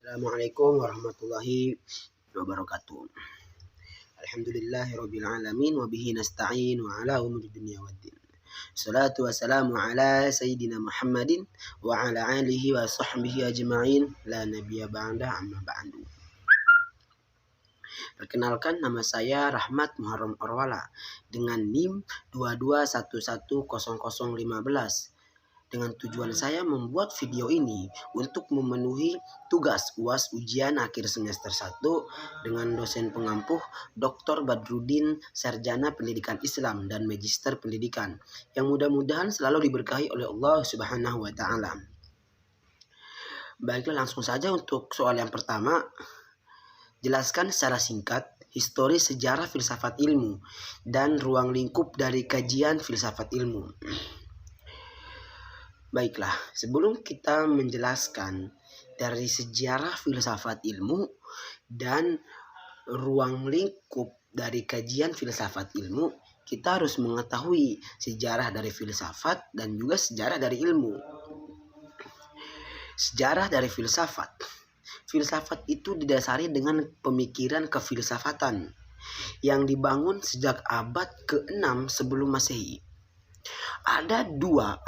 Assalamualaikum warahmatullahi wabarakatuh. Alhamdulillahirabbil alamin wa bihi nasta'in wa ala umuri dunya waddin. Salatu wassalamu ala sayyidina Muhammadin wa ala alihi wa sahbihi ajma'in la nabiyya ba'da amma ba'du. Perkenalkan, nama saya Rahmat Muharram Orwala dengan NIM 22110015. Dengan tujuan saya membuat video ini untuk memenuhi tugas UAS ujian akhir semester 1 dengan dosen pengampuh Dr. Badrudin, Sarjana Pendidikan Islam dan Magister Pendidikan, yang mudah-mudahan selalu diberkahi oleh Allah Subhanahu wa Ta'ala. Baiklah, langsung saja untuk soal yang pertama. Jelaskan secara singkat histori sejarah filsafat ilmu dan ruang lingkup dari kajian filsafat ilmu. Baiklah, sebelum kita menjelaskan dari sejarah filsafat ilmu dan ruang lingkup dari kajian filsafat ilmu, kita harus mengetahui sejarah dari filsafat dan juga sejarah dari ilmu. Sejarah dari filsafat. Filsafat itu didasari dengan pemikiran kefilsafatan yang dibangun sejak abad ke-6 sebelum Masehi. Ada dua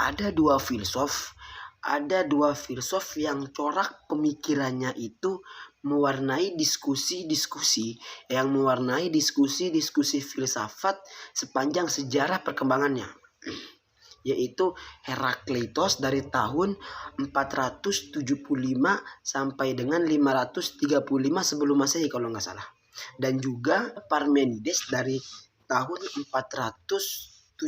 filsuf yang corak pemikirannya itu mewarnai diskusi-diskusi filsafat sepanjang sejarah perkembangannya, yaitu Herakleitos dari tahun 475 sampai dengan 535 sebelum Masehi kalau nggak salah, dan juga Parmenides dari tahun 475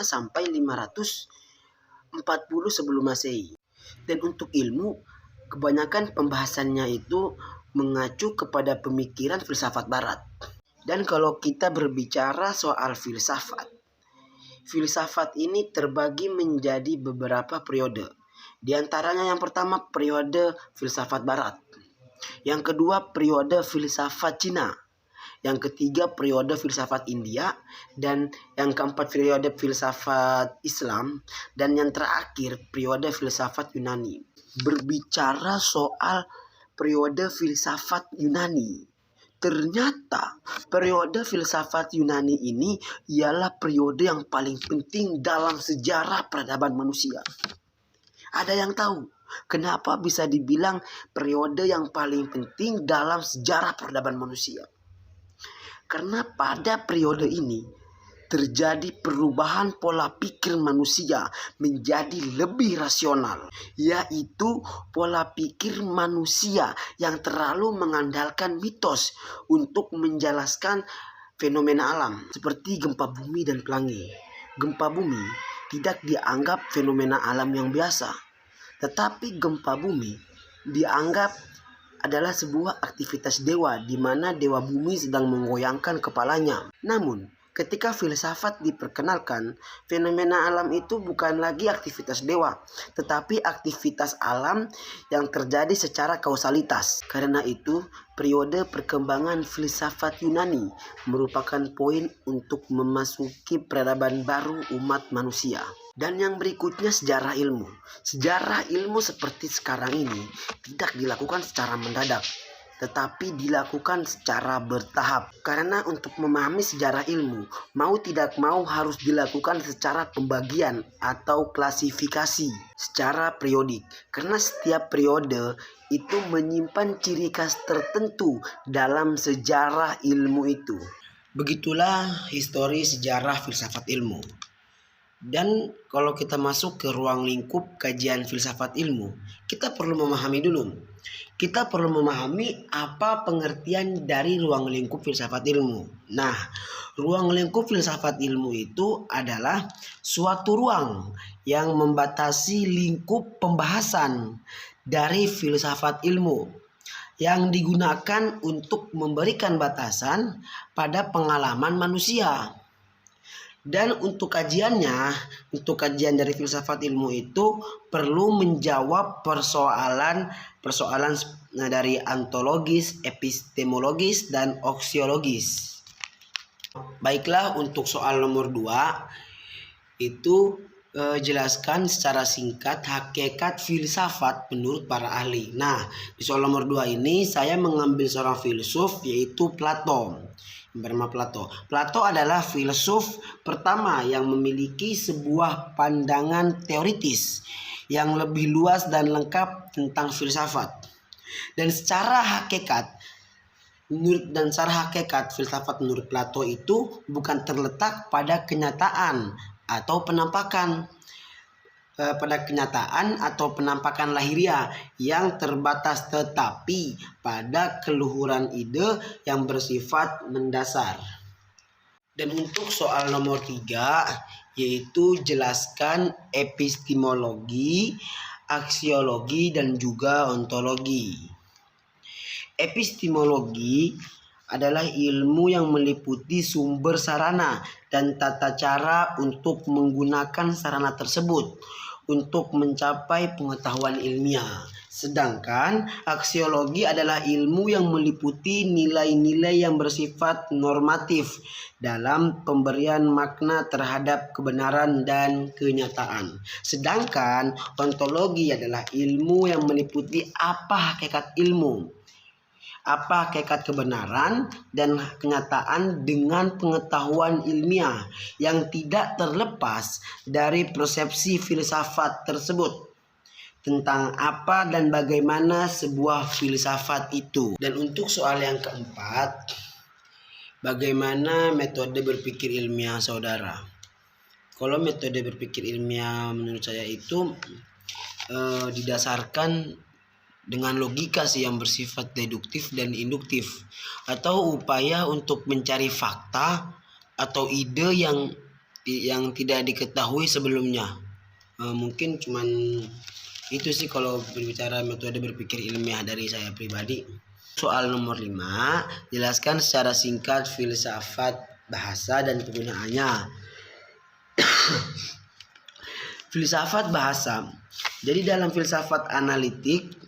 sampai 540 sebelum Masehi. Dan untuk ilmu, kebanyakan pembahasannya itu mengacu kepada pemikiran filsafat barat. Dan kalau kita berbicara soal filsafat ini terbagi menjadi beberapa periode. Di antaranya yang pertama periode filsafat barat, yang kedua periode filsafat Cina, yang ketiga periode filsafat India, dan yang keempat periode filsafat Islam, dan yang terakhir periode filsafat Yunani. Berbicara soal periode filsafat Yunani, ternyata periode filsafat Yunani ini ialah periode yang paling penting dalam sejarah peradaban manusia. Ada yang tahu kenapa bisa dibilang periode yang paling penting dalam sejarah peradaban manusia? Karena pada periode ini terjadi perubahan pola pikir manusia menjadi lebih rasional, yaitu pola pikir manusia yang terlalu mengandalkan mitos untuk menjelaskan fenomena alam seperti gempa bumi dan pelangi. Gempa bumi tidak dianggap fenomena alam yang biasa, tetapi gempa bumi dianggap adalah sebuah aktivitas dewa di mana dewa bumi sedang menggoyangkan kepalanya. Namun, ketika filsafat diperkenalkan, fenomena alam itu bukan lagi aktivitas dewa, tetapi aktivitas alam yang terjadi secara kausalitas. Karena itu, periode perkembangan filsafat Yunani merupakan poin untuk memasuki peradaban baru umat manusia. Dan yang berikutnya sejarah ilmu. Sejarah ilmu seperti sekarang ini tidak dilakukan secara mendadak, tetapi dilakukan secara bertahap. Karena untuk memahami sejarah ilmu, mau tidak mau harus dilakukan secara pembagian atau klasifikasi secara periodik. Karena setiap periode itu menyimpan ciri khas tertentu dalam sejarah ilmu itu. Begitulah histori sejarah filsafat ilmu. Dan kalau kita masuk ke ruang lingkup kajian filsafat ilmu, kita perlu memahami dulu. Kita perlu memahami apa pengertian dari ruang lingkup filsafat ilmu. Nah, ruang lingkup filsafat ilmu itu adalah suatu ruang yang membatasi lingkup pembahasan dari filsafat ilmu, yang digunakan untuk memberikan batasan pada pengalaman manusia. Dan untuk kajian dari filsafat ilmu itu perlu menjawab persoalan dari ontologis, epistemologis, dan aksiologis. Baiklah, untuk soal nomor 2 itu jelaskan secara singkat hakikat filsafat menurut para ahli. Nah, di soal nomor 2 ini saya mengambil seorang filsuf yaitu Plato. Bernama Plato. Plato adalah filsuf pertama yang memiliki sebuah pandangan teoritis yang lebih luas dan lengkap tentang filsafat. Dan secara hakikat filsafat menurut Plato itu bukan terletak pada kenyataan atau penampakan lahiriah yang terbatas, tetapi pada keluhuran ide yang bersifat mendasar. Dan untuk soal nomor 3 yaitu jelaskan epistemologi, aksiologi dan juga ontologi. Epistemologi adalah ilmu yang meliputi sumber sarana dan tata cara untuk menggunakan sarana tersebut untuk mencapai pengetahuan ilmiah. Sedangkan aksiologi adalah ilmu yang meliputi nilai-nilai yang bersifat normatif dalam pemberian makna terhadap kebenaran dan kenyataan. Sedangkan ontologi adalah ilmu yang meliputi apa hakikat ilmu, apa hakikat kebenaran dan kenyataan dengan pengetahuan ilmiah yang tidak terlepas dari persepsi filsafat tersebut tentang apa dan bagaimana sebuah filsafat itu. Dan untuk soal yang keempat, bagaimana metode berpikir ilmiah saudara? Kalau metode berpikir ilmiah menurut saya itu didasarkan dengan logika sih yang bersifat deduktif dan induktif, atau upaya untuk mencari fakta atau ide yang tidak diketahui sebelumnya. Mungkin cuman itu sih kalau berbicara metode berpikir ilmiah dari saya pribadi. Soal nomor 5, jelaskan secara singkat filsafat bahasa dan penggunaannya. Filsafat bahasa. Jadi dalam filsafat analitik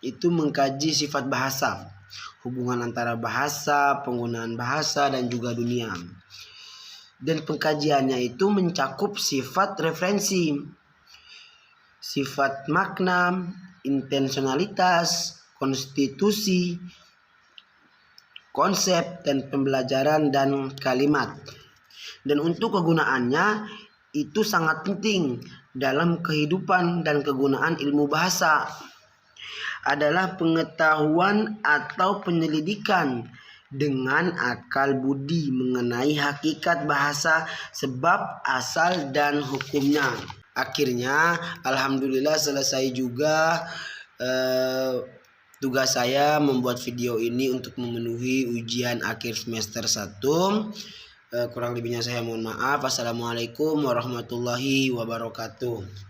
itu mengkaji sifat bahasa, hubungan antara bahasa, penggunaan bahasa, dan juga dunia. Dan pengkajiannya itu mencakup sifat referensi, sifat makna, intensionalitas, konstitusi, konsep, dan pembelajaran dan kalimat. Dan untuk kegunaannya itu sangat penting dalam kehidupan dan kegunaan ilmu bahasa adalah pengetahuan atau penyelidikan dengan akal budi mengenai hakikat bahasa, sebab asal dan hukumnya. Akhirnya alhamdulillah selesai juga tugas saya membuat video ini untuk memenuhi ujian akhir semester 1. Kurang lebihnya saya mohon maaf. Assalamualaikum warahmatullahi wabarakatuh.